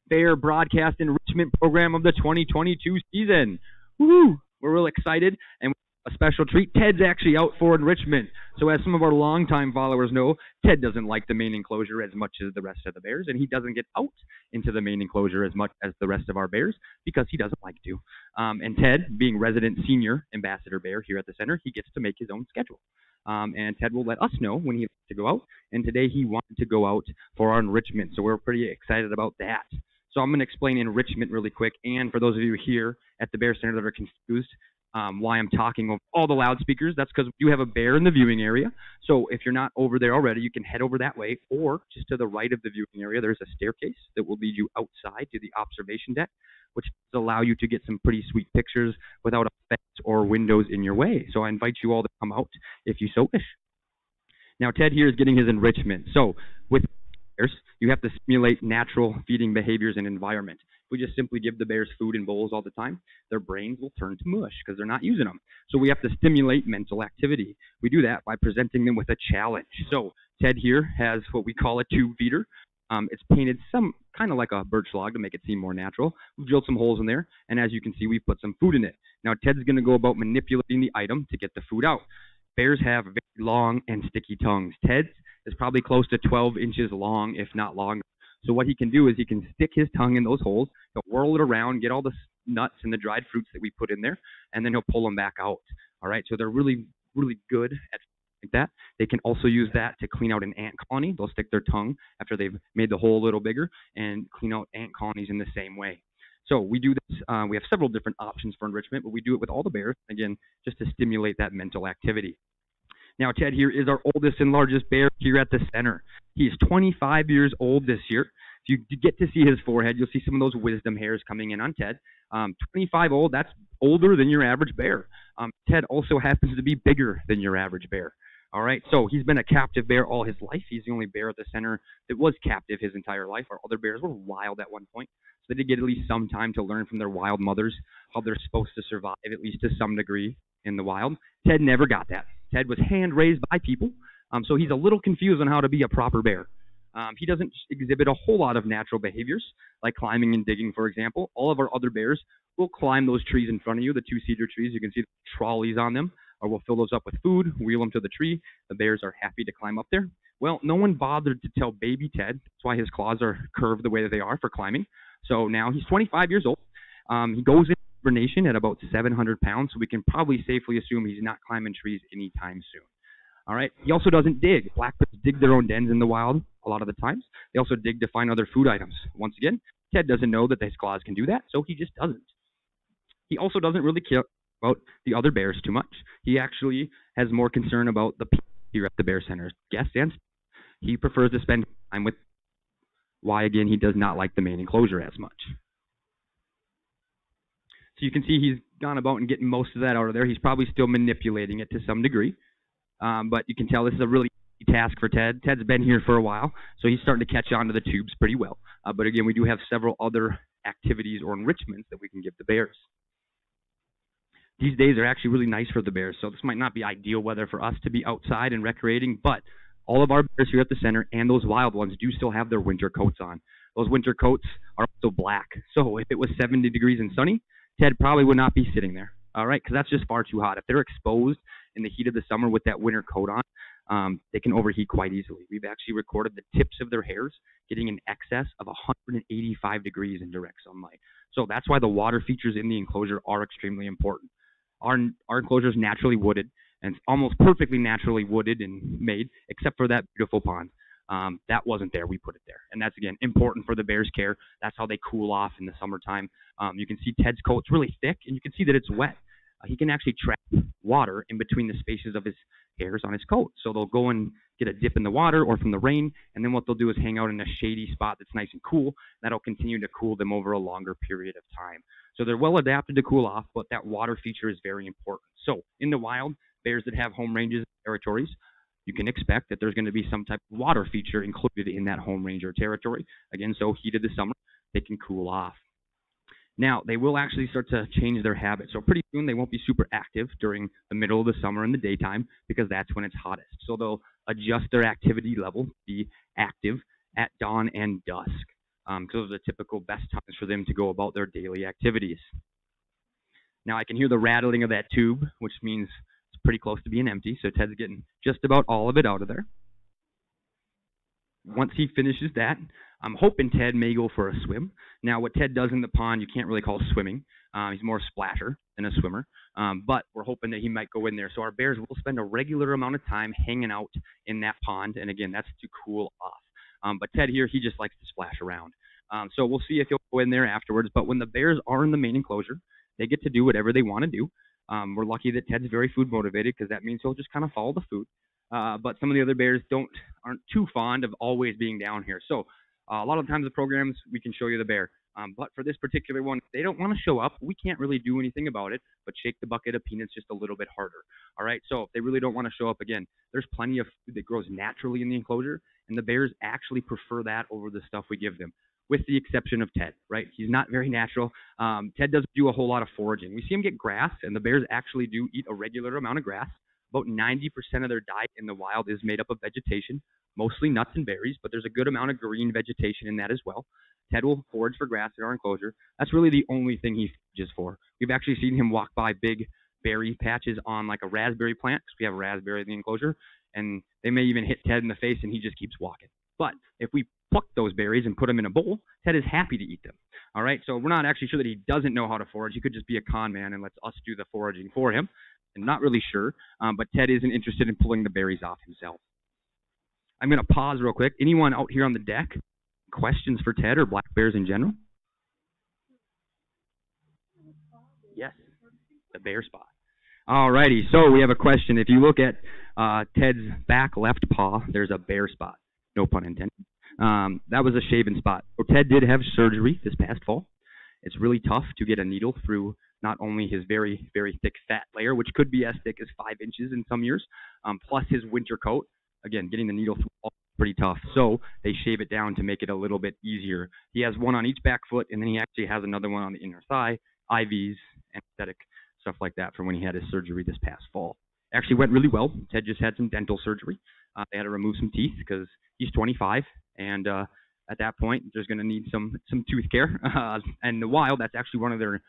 Bear broadcast enrichment program of the 2022 season. Woo! We're real excited, and a special treat. Ted's actually out for enrichment. So as some of our longtime followers know, Ted doesn't like the main enclosure as much as the rest of the bears, and he doesn't get out into the main enclosure as much as the rest of our bears because he doesn't like to. And Ted, being resident senior ambassador bear here at the center, he gets to make his own schedule. And Ted will let us know when he wants to go out. And today he wanted to go out for our enrichment, so we're pretty excited about that. So I'm going to explain enrichment really quick. And for those of you here at the Bear Center that are confused why I'm talking over all the loudspeakers, that's because we do have a bear in the viewing area. So if you're not over there already, you can head over that way, or just to the right of the viewing area, there's a staircase that will lead you outside to the observation deck, which will allow you to get some pretty sweet pictures without a fence or windows in your way. So I invite you all to come out if you so wish. Now Ted here is getting his enrichment. So with bears, you have to simulate natural feeding behaviors and environment. If we just simply give the bears food in bowls all the time, their brains will turn to mush because they're not using them. So we have to stimulate mental activity. We do that by presenting them with a challenge. So Ted here has what we call a tube feeder. It's painted some kind of like a birch log to make it seem more natural. We've drilled some holes in there, and as you can see, we've put some food in it. Now Ted's going to go about manipulating the item to get the food out. Bears have very long and sticky tongues. Ted's is probably close to 12 inches long, if not longer. So what he can do is he can stick his tongue in those holes, he'll whirl it around, get all the nuts and the dried fruits that we put in there, and then he'll pull them back out. All right, so they're really, really good at like that. They can also use that to clean out an ant colony. They'll stick their tongue after they've made the hole a little bigger and clean out ant colonies in the same way. So we do this, we have several different options for enrichment, but we do it with all the bears, again, just to stimulate that mental activity. Now, Ted here is our oldest and largest bear here at the center. He's 25 years old this year. If you get to see his forehead, you'll see some of those wisdom hairs coming in on Ted. 25 old, that's older than your average bear. Ted also happens to be bigger than your average bear. All right, so he's been a captive bear all his life. He's the only bear at the center that was captive his entire life. Our other bears were wild at one point. So they did get at least some time to learn from their wild mothers how they're supposed to survive, at least to some degree, in the wild. Ted never got that. Ted was hand-raised by people, so he's a little confused on how to be a proper bear. He doesn't exhibit a whole lot of natural behaviors, like climbing and digging, for example. All of our other bears will climb those trees in front of you, the two cedar trees. You can see the trolleys on them, or we'll fill those up with food, wheel them to the tree. The bears are happy to climb up there. Well, no one bothered to tell baby Ted. That's why his claws are curved the way that they are for climbing. So now he's 25 years old. He goes in hibernation at about 700 pounds, so we can probably safely assume he's not climbing trees anytime soon. All right. He also doesn't dig. Black bears dig their own dens in the wild a lot of the times. They also dig to find other food items. Once again, Ted doesn't know that his claws can do that, so he just doesn't. He also doesn't really care about the other bears too much. He actually has more concern about the people here at the Bear Center, guests and staff. He prefers to spend time with why, again, he does not like the main enclosure as much. So you can see he's gone about and getting most of that out of there. He's probably still manipulating it to some degree. But you can tell this is a really easy task for Ted. Ted's been here for a while, so he's starting to catch on to the tubes pretty well. But again, we do have several other activities or enrichments that we can give the bears. These days are actually really nice for the bears, so this might not be ideal weather for us to be outside and recreating, but all of our bears here at the center and those wild ones do still have their winter coats on. Those winter coats are also black, so if it was 70 degrees and sunny, Ted probably would not be sitting there, all right, because that's just far too hot. If they're exposed in the heat of the summer with that winter coat on, they can overheat quite easily. We've actually recorded the tips of their hairs getting in excess of 185 degrees in direct sunlight. So that's why the water features in the enclosure are extremely important. Our enclosure is naturally wooded, and it's almost perfectly naturally wooded and made, except for that beautiful pond. That wasn't there. We put it there. And that's, again, important for the bears' care. That's how they cool off in the summertime. You can see Ted's coat's really thick, and you can see that it's wet. He can actually trap water in between the spaces of his hairs on his coat. So they'll go and get a dip in the water or from the rain, and then what they'll do is hang out in a shady spot that's nice and cool. That'll continue to cool them over a longer period of time. So they're well adapted to cool off, but that water feature is very important. So in the wild, bears that have home ranges and territories, you can expect that there's going to be some type of water feature included in that home range or territory. Again, so heat of the summer, they can cool off. Now, they will actually start to change their habits. So pretty soon, they won't be super active during the middle of the summer in the daytime because that's when it's hottest. So they'll adjust their activity level, be active at dawn and dusk. because those are the typical best times for them to go about their daily activities. Now I can hear the rattling of that tube, which means it's pretty close to being empty, so Ted's getting just about all of it out of there. Once he finishes that, I'm hoping Ted may go for a swim. Now, what Ted does in the pond, you can't really call swimming. He's more a splasher than a swimmer, but we're hoping that he might go in there. So our bears will spend a regular amount of time hanging out in that pond, and again, that's to cool off. But Ted here, he just likes to splash around. So we'll see if he'll go in there afterwards. But when the bears are in the main enclosure, they get to do whatever they want to do. We're lucky that Ted's very food motivated because that means he'll just kind of follow the food. But some of the other bears aren't too fond of always being down here. So a lot of times the programs, we can show you the bear. But for this particular one, if they don't want to show up, we can't really do anything about it, but shake the bucket of peanuts just a little bit harder. All right, so if they really don't want to show up again, there's plenty of food that grows naturally in the enclosure, and the bears actually prefer that over the stuff we give them, with the exception of Ted, right? He's not very natural. Ted doesn't do a whole lot of foraging. We see him get grass, and the bears actually do eat a regular amount of grass. About 90% of their diet in the wild is made up of vegetation, mostly nuts and berries, but there's a good amount of green vegetation in that as well. Ted will forage for grass in our enclosure. That's really the only thing he forages for. We've actually seen him walk by big berry patches on like a raspberry plant, because we have a raspberry in the enclosure, and they may even hit Ted in the face, and he just keeps walking. But if we pluck those berries and put them in a bowl, Ted is happy to eat them. All right, so we're not actually sure that he doesn't know how to forage. He could just be a con man and lets us do the foraging for him. I'm not really sure, but Ted isn't interested in pulling the berries off himself. I'm going to pause real quick. Anyone out here on the deck? Questions for Ted or black bears in general? Yes, the bear spot. All righty, so we have a question. If you look at Ted's back left paw, there's a bear spot. No pun intended. That was a shaven spot. So Ted did have surgery this past fall. It's really tough to get a needle through not only his very, very thick fat layer, which could be as thick as 5 inches in some years, plus his winter coat. Again, getting the needle through all pretty tough. So they shave it down to make it a little bit easier. He has one on each back foot, and then he actually has another one on the inner thigh, IVs, anesthetic, stuff like that from when he had his surgery this past fall. Actually went really well. Ted just had some dental surgery. They had to remove some teeth because he's 25, and at that point, there's going to need some tooth care. And the wild, that's actually one of their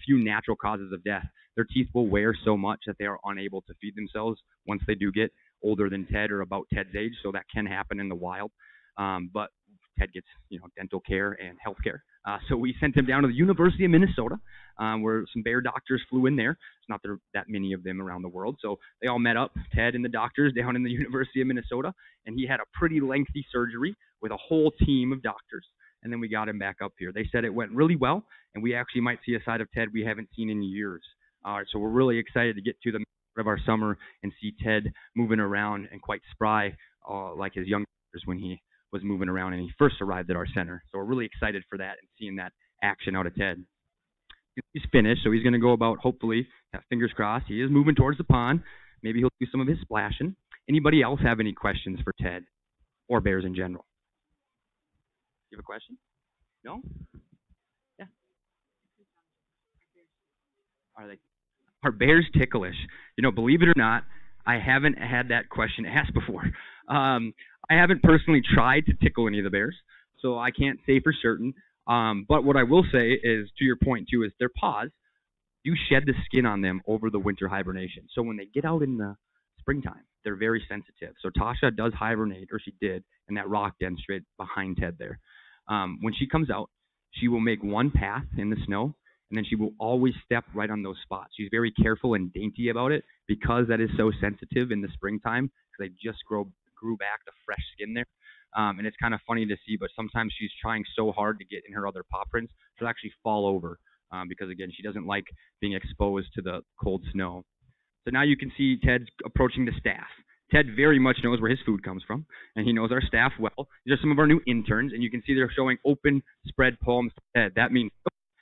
few natural causes of death. Their teeth will wear so much that they are unable to feed themselves once they do get older than Ted or about Ted's age, so that can happen in the wild. But Ted gets, dental care and health care. So we sent him down to the University of Minnesota, where some bear doctors flew in there. It's not that many of them around the world. So they all met up, Ted and the doctors, down in the University of Minnesota, and he had a pretty lengthy surgery with a whole team of doctors. And then we got him back up here. They said it went really well, and we actually might see a side of Ted we haven't seen in years. So we're really excited to get to the middle of our summer and see Ted moving around and quite spry, like his young years when he was moving around and he first arrived at our center. So we're really excited for that and seeing that action out of Ted. He's finished, so he's going to go about, hopefully, fingers crossed, he is moving towards the pond. Maybe he'll do some of his splashing. Anybody else have any questions for Ted or bears in general? You have a question? No? Yeah. Are bears ticklish? Believe it or not, I haven't had that question asked before. I haven't personally tried to tickle any of the bears, so I can't say for certain. But what I will say is, to your point too, is their paws, you shed the skin on them over the winter hibernation. So when they get out in the springtime, they're very sensitive. So Tasha does hibernate, or she did, in that rock den straight behind Ted there. When she comes out, she will make one path in the snow, and then she will always step right on those spots. She's very careful and dainty about it because that is so sensitive in the springtime, because they just grew back the fresh skin there. And it's kind of funny to see, but sometimes she's trying so hard to get in her other paw prints, she'll actually fall over because, again, she doesn't like being exposed to the cold snow. So now you can see Ted's approaching the staff. Ted very much knows where his food comes from, and he knows our staff well. These are some of our new interns, and you can see they're showing open spread palms to Ted. That means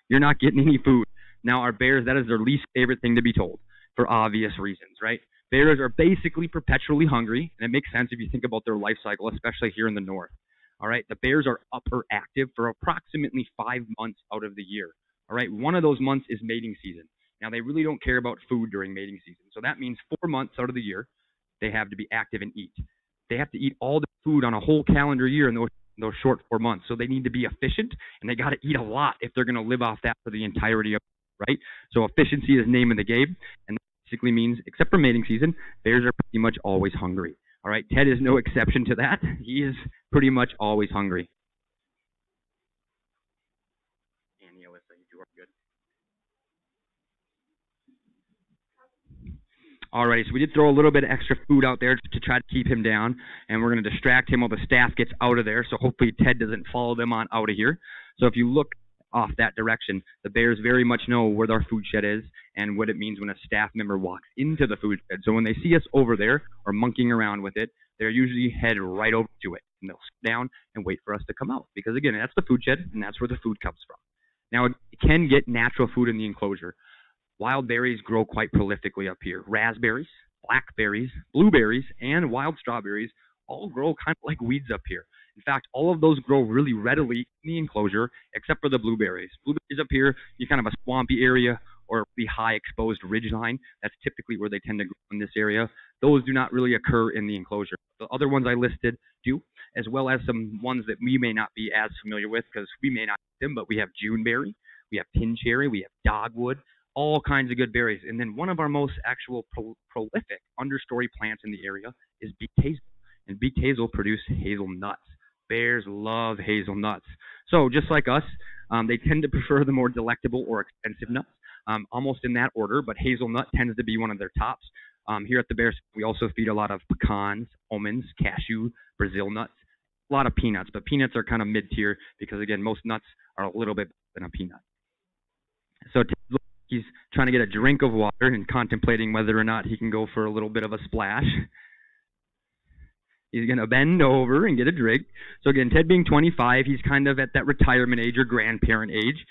you're not getting any food. Now, our bears, that is their least favorite thing to be told for obvious reasons, right? Bears are basically perpetually hungry, and it makes sense if you think about their life cycle, especially here in the north. All right, the bears are up or active for approximately 5 months out of the year. All right, one of those months is mating season. Now, they really don't care about food during mating season, so that means 4 months out of the year, they have to be active and eat. They have to eat all the food on a whole calendar year in those those short 4 months. So they need to be efficient, and they got to eat a lot if they're going to live off that for the entirety of right. So efficiency is the name of the game, and that basically means, except for mating season, bears are pretty much always hungry. All right, Ted is no exception to that. He is pretty much always hungry. And Alyssa, you two are good. Alrighty, so we did throw a little bit of extra food out there to try to keep him down, and we're going to distract him while the staff gets out of there, so hopefully Ted doesn't follow them on out of here. So if you look off that direction, the bears very much know where our food shed is and what it means when a staff member walks into the food shed. So when they see us over there or monkeying around with it, they're usually head right over to it, and they'll sit down and wait for us to come out, because again, that's the food shed, and that's where the food comes from. Now, it can get natural food in the enclosure. Wild berries grow quite prolifically up here. Raspberries, blackberries, blueberries, and wild strawberries all grow kind of like weeds up here. In fact, all of those grow really readily in the enclosure, except for the blueberries. Blueberries up here, you kind of a swampy area or the high exposed ridgeline. That's typically where they tend to grow in this area. Those do not really occur in the enclosure. The other ones I listed do, as well as some ones that we may not be as familiar with because we may not eat them, but we have Juneberry, we have pincherry, we have dogwood, all kinds of good berries. And then one of our most actual prolific understory plants in the area is beaked hazel. And beaked hazel produce hazelnuts. Bears love hazelnuts. So just like us, they tend to prefer the more delectable or expensive nuts, almost in that order, but hazelnut tends to be one of their tops. Here at the Bears, we also feed a lot of pecans, almonds, cashew, Brazil nuts, a lot of peanuts, but peanuts are kind of mid-tier because, again, most nuts are a little bit better than a peanut. So he's trying to get a drink of water and contemplating whether or not he can go for a little bit of a splash. He's going to bend over and get a drink. So again, Ted being 25, he's kind of at that retirement age or grandparent age,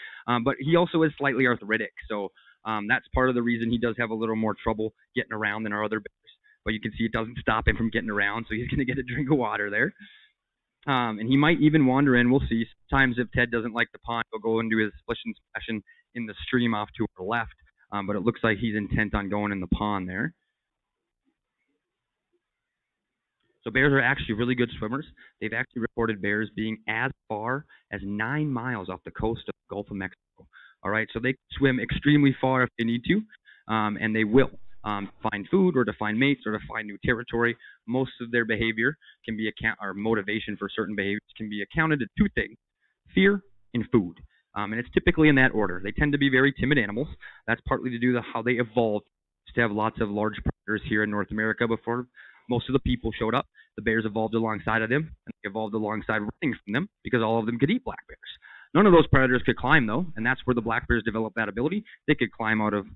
but he also is slightly arthritic. So that's part of the reason he does have a little more trouble getting around than our other bears. But you can see it doesn't stop him from getting around, so he's going to get a drink of water there. And he might even wander in. We'll see. Sometimes if Ted doesn't like the pond, he'll go and do his splish and splash in the stream off to our left. But it looks like he's intent on going in the pond there. So bears are actually really good swimmers. They've actually reported bears being as far as 9 miles off the coast of the Gulf of Mexico. All right, so they swim extremely far if they need to, and they will find food or to find mates or to find new territory. Most of their behavior can be or motivation for certain behaviors can be accounted to two things: fear and food. And it's typically in that order. They tend to be very timid animals. That's partly to do with how they evolved to have lots of large predators here in North America before most of the people showed up. The bears evolved alongside of them, and they evolved alongside running from them because all of them could eat black bears. None of those predators could climb, though, and that's where the black bears developed that ability. They could climb out of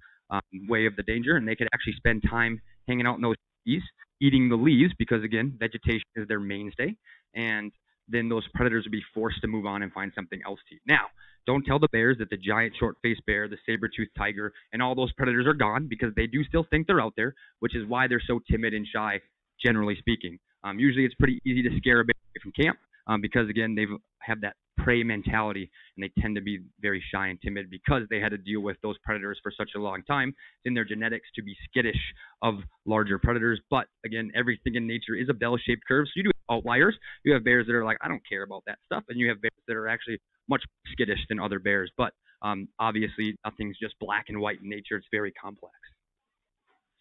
way of the danger, and they could actually spend time hanging out in those trees, eating the leaves because, again, vegetation is their mainstay, and then those predators would be forced to move on and find something else to eat. Now, don't tell the bears that the giant short-faced bear, the saber-toothed tiger, and all those predators are gone, because they do still think they're out there, which is why they're so timid and shy, generally speaking. Usually it's pretty easy to scare a bear away from camp because, again, they have that prey mentality, and they tend to be very shy and timid because they had to deal with those predators for such a long time. It's in their genetics to be skittish of larger predators. But, again, everything in nature is a bell-shaped curve, so you do have outliers. You have bears that are like, I don't care about that stuff, and you have bears that are actually much more skittish than other bears. But obviously, nothing's just black and white in nature. It's very complex.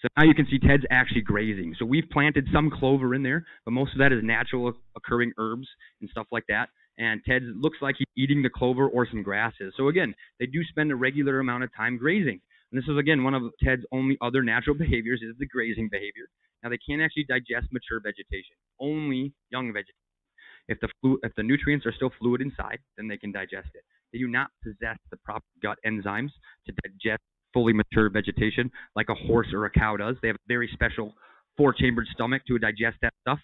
So now you can see Ted's actually grazing. So we've planted some clover in there, but most of that is natural occurring herbs and stuff like that. And Ted looks like he's eating the clover or some grasses. So again, they do spend a regular amount of time grazing. And this is, again, one of Ted's only other natural behaviors is the grazing behavior. Now, they can't actually digest mature vegetation, only young vegetation. If the nutrients are still fluid inside, then they can digest it. They do not possess the proper gut enzymes to digest fully mature vegetation like a horse or a cow does. They have a very special 4-chambered stomach to digest that stuff.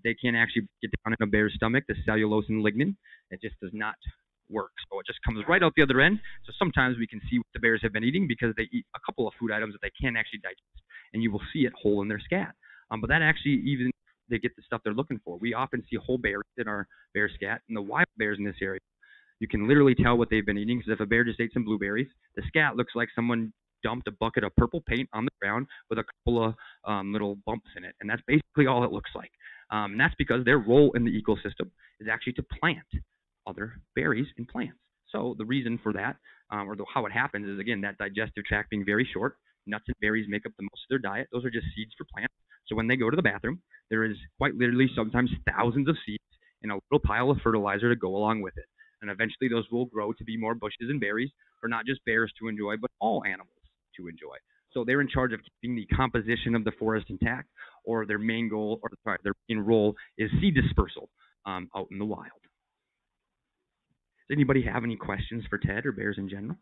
They can't actually get down in a bear's stomach, the cellulose and lignin. It just does not work. So it just comes right out the other end. So sometimes we can see what the bears have been eating because they eat a couple of food items that they can't actually digest. And you will see it whole in their scat. But that actually, even they get the stuff they're looking for. We often see whole bears in our bear scat, and the wild bears in this area, you can literally tell what they've been eating, because if a bear just ate some blueberries, the scat looks like someone dumped a bucket of purple paint on the ground with a couple of little bumps in it, and that's basically all it looks like. And that's because their role in the ecosystem is actually to plant other berries and plants. So the reason for that, how it happens, is again that digestive tract being very short. Nuts and berries make up the most of their diet. Those are just seeds for plants. So when they go to the bathroom, there is quite literally sometimes thousands of seeds in a little pile of fertilizer to go along with it. And eventually those will grow to be more bushes and berries for not just bears to enjoy, but all animals to enjoy. So they're in charge of keeping the composition of the forest intact, or their main goal, or sorry, their main role is seed dispersal out in the wild. Does anybody have any questions for Ted or bears in general?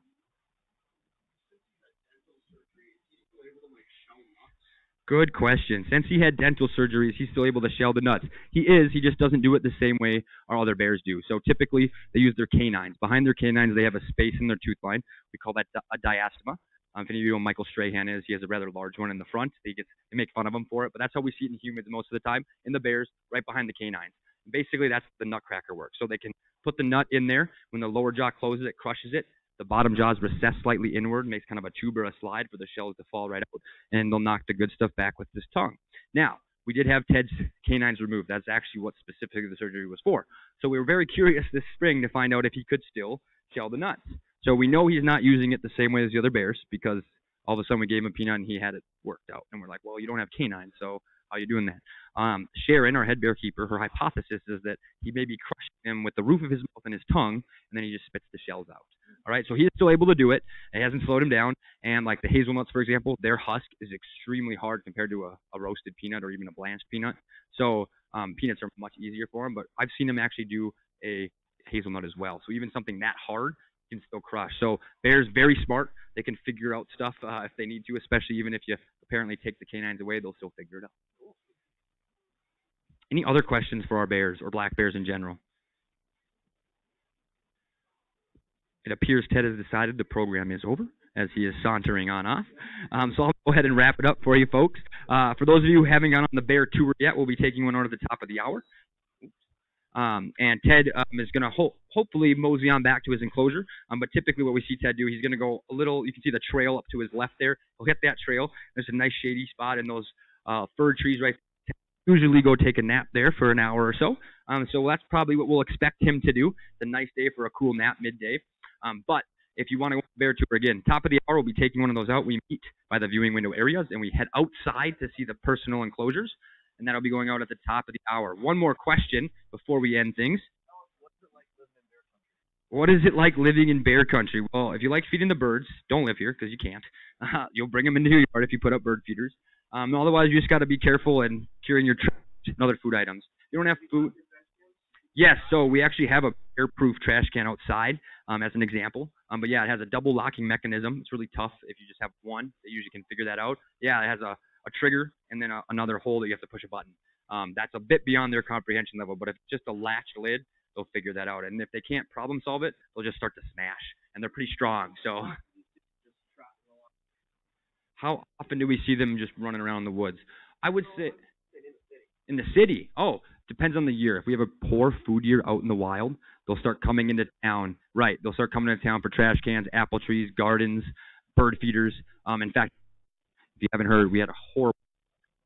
Good question. Since he had dental surgeries, he's still able to shell the nuts. He just doesn't do it the same way our other bears do. So typically, they use their canines. Behind their canines, they have a space in their tooth line. We call that a diastema. If any of you know who Michael Strahan is, he has a rather large one in the front. They make fun of him for it, but that's how we see it in humans most of the time. In the bears, right behind the canines. Basically, that's the nutcracker work. So they can put the nut in there. When the lower jaw closes, it crushes it. The bottom jaws recess slightly inward, makes kind of a tube or a slide for the shells to fall right out, and they'll knock the good stuff back with this tongue. Now, we did have Ted's canines removed. That's actually what specifically the surgery was for. So we were very curious this spring to find out if he could still shell the nuts. So we know he's not using it the same way as the other bears, because all of a sudden we gave him a peanut and he had it worked out. And we're like, well, you don't have canines, so how are you doing that? Sharon, our head bear keeper, her hypothesis is that he may be crushing them with the roof of his mouth and his tongue, and then he just spits the shells out. All right, so he is still able to do it. It hasn't slowed him down. And like the hazelnuts, for example, their husk is extremely hard compared to a roasted peanut or even a blanched peanut. So peanuts are much easier for him. But I've seen him actually do a hazelnut as well. So even something that hard can still crush. So bears, very smart. They can figure out stuff if they need to, especially even if you apparently take the canines away, they'll still figure it out. Any other questions for our bears or black bears in general? It appears Ted has decided the program is over as he is sauntering on off. So I'll go ahead and wrap it up for you folks. For those of you who haven't gone on the bear tour yet, we'll be taking one out at the top of the hour. And Ted is going to hopefully mosey on back to his enclosure. But typically what we see Ted do, he's going to go a little, you can see the trail up to his left there. He'll hit that trail. There's a nice shady spot in those fir trees right there. Usually go take a nap there for an hour or so. So that's probably what we'll expect him to do. It's a nice day for a cool nap midday. But if you want to go bear tour again, top of the hour, we'll be taking one of those out. We meet by the viewing window areas, and we head outside to see the personal enclosures, and that'll be going out at the top of the hour. One more question before we end things. What is it like living in bear country? Well, if you like feeding the birds, don't live here because you can't. You'll bring them into your yard if you put up bird feeders. Otherwise, you just got to be careful and curing your trash and other food items. You don't have food. Yes, so we actually have a bear-proof trash can outside as an example. But yeah, it has a double locking mechanism. It's really tough if you just have one. They usually can figure that out. Yeah, it has a trigger and then another hole that you have to push a button. That's a bit beyond their comprehension level, but if it's just a latch lid, they'll figure that out. And if they can't problem solve it, they'll just start to smash. And they're pretty strong. So how often do we see them just running around in the woods? I would say in the city. Oh, depends on the year. If we have a poor food year out in the wild, they'll start coming into town. Right, they'll start coming into town for trash cans, apple trees, gardens, bird feeders. In fact, if you haven't heard, we had a horrible,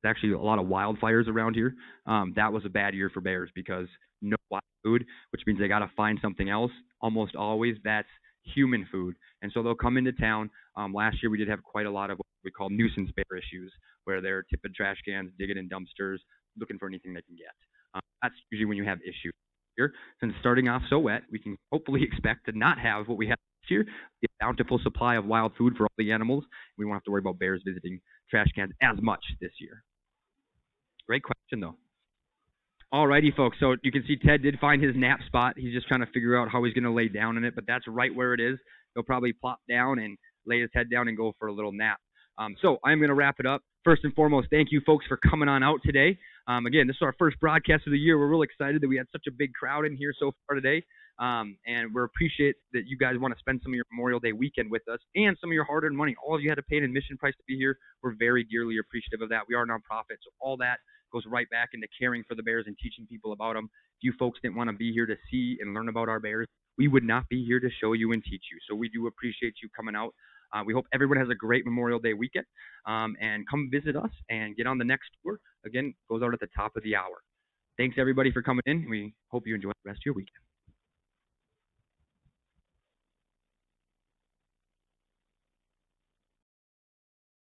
actually a lot of wildfires around here. That was a bad year for bears because no wild food, which means they got to find something else. Almost always that's human food. And so they'll come into town. Last year we did have quite a lot of what we call nuisance bear issues, where they're tipping trash cans, digging in dumpsters, looking for anything they can get. That's usually when you have issues. Here, since starting off so wet, we can hopefully expect to not have what we had last year, a bountiful supply of wild food for all the animals. We won't have to worry about bears visiting trash cans as much this year. Great question, though. Alrighty, folks. So you can see Ted did find his nap spot. He's just trying to figure out how he's going to lay down in it, but that's right where it is. He'll probably plop down and lay his head down and go for a little nap. So I'm going to wrap it up. First and foremost, thank you folks for coming on out today. Again, this is our first broadcast of the year. We're really excited that we had such a big crowd in here so far today. And we appreciate that you guys want to spend some of your Memorial Day weekend with us and some of your hard-earned money. All of you had to pay an admission price to be here. We're very dearly appreciative of that. We are a nonprofit, so all that goes right back into caring for the bears and teaching people about them. If you folks didn't want to be here to see and learn about our bears, we would not be here to show you and teach you. So we do appreciate you coming out. We hope everyone has a great Memorial Day weekend, and come visit us and get on the next tour. Again, goes out at the top of the hour. Thanks everybody for coming in. We hope you enjoy the rest of your weekend.